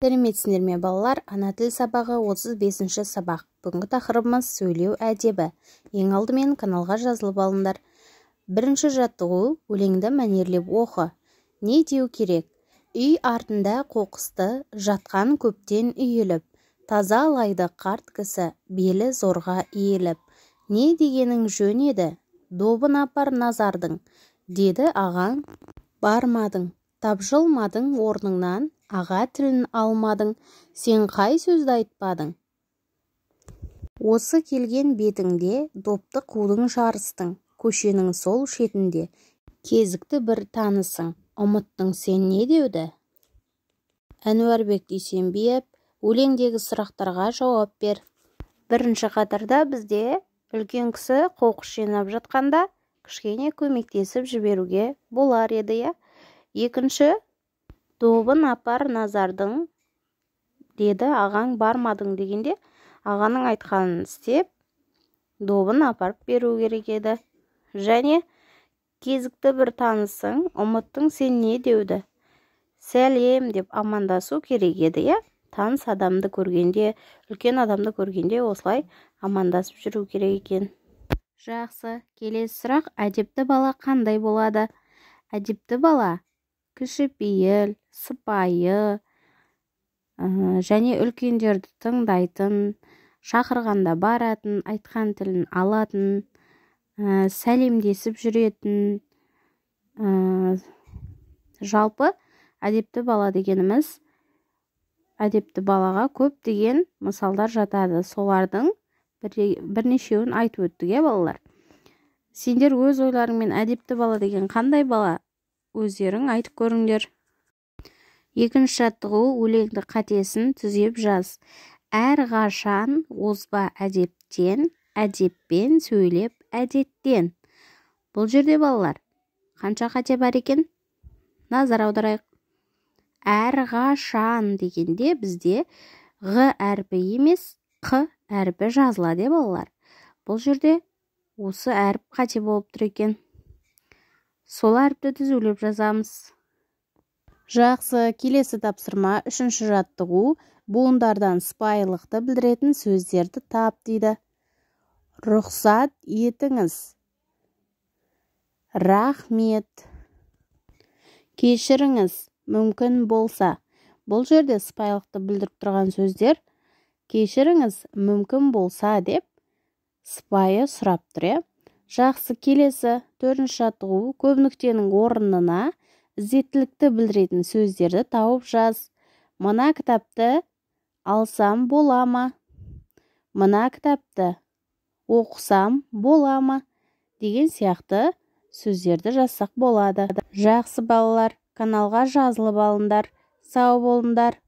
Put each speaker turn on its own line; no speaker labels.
Сәлеметсіздер ме балалар? Ана тіл сабағы 35-ші сабақ. Бүгінгі тақырыбымыз сөйлеу әдебі. Ең алдымен каналға жазылып алыңдар. Бірінші жаттығу: өлеңді мәнерлеп оқы. Не деу керек? Үй артында қоқысты жатқан көптен үйіліп, таза лайды қарт кісі белі зорға иіліп. Не дегенің жөн еді? Добын апар назардың, деді ағаң. Бармадың, тапжылмадың орныңнан, аға тілін алмадың, сен қай сөзді айтпадың? Осы келген бетіңде допты қудың жарыстың, көшенің сол шетінде кезікті бір танысың, ұмыттың сен не деуді? Әнуарбек Дүйсенбиев, өлеңдегі сұрақтарға жауап бер. Бірінші қатарда бізде үлкен кісі қоқыс жинап жатқанда кішкене көмектесіп жіберуге болар еді, я? Екінші: добын апар назардың, деді ағаң. Бармадың дегенде ағаның айтқанын істеп, добын апарып беру керек еді. Және кезікті бір танысың, ұмыттың сен не деуді? Сәлем деп амандасу керек еді, я? Таныс адамды көргенде, үлкен адамды көргенде осылай амандасып жүру керек екен. Жақсы, келесі сұрақ: әдепті бала қандай болады? Әдепті бала кішіпейіл, сыпайы, және үлкендерді тыңдайтын, шақырғанда баратын, айтқан тілін алатын, сәлемдесіп жүретін. Жалпы әдепті бала дегеніміз, әдепті балаға көптеген мысалдар жатады. Солардың бірнешеуін айтып өттік, балалар. Сендер өз ойларыңмен әдепті бала деген қандай бала? Өздерің айтып көріңдер. Екінші жаттығу: өлеңді қатесін түзеп жаз. Әр қашан озба әдептен, әдеппен сөйлеп әдеттен. Бұл жерде балалар қанша қате бар екен? Назар аударайық. Әр қашан дегенде бізде ғ әрпі емес, қ әрпі жазылады, балалар. Бұл жерде осы әріп қате болып тұр екен. Сол әріпті түзулеп жазамыз. Жақсы, келесі тапсырма: үшінші жаттығу: буындардан сыпайылықты білдіретін сөздерді тап дейді. Рұқсат етіңіз, рахмет, кешіріңіз, мүмкін болса. Бұл жерде сыпайылықты білдіріп тұрған сөздер кешіріңіз, мүмкін болса деп сыпайы сұрап тұр. Жақсы, келесі төртінші жаттығу: көп нүктенің орнына ізеттілікті білдіретін сөздерді тауып жаз. Мына кітапты алсам бола ма? Мына кітапты оқысам бола ма? Деген сияқты сөздерді жазсақ болады. Жақсы балалар, каналға жазылып алыңдар. Сау болыңдар.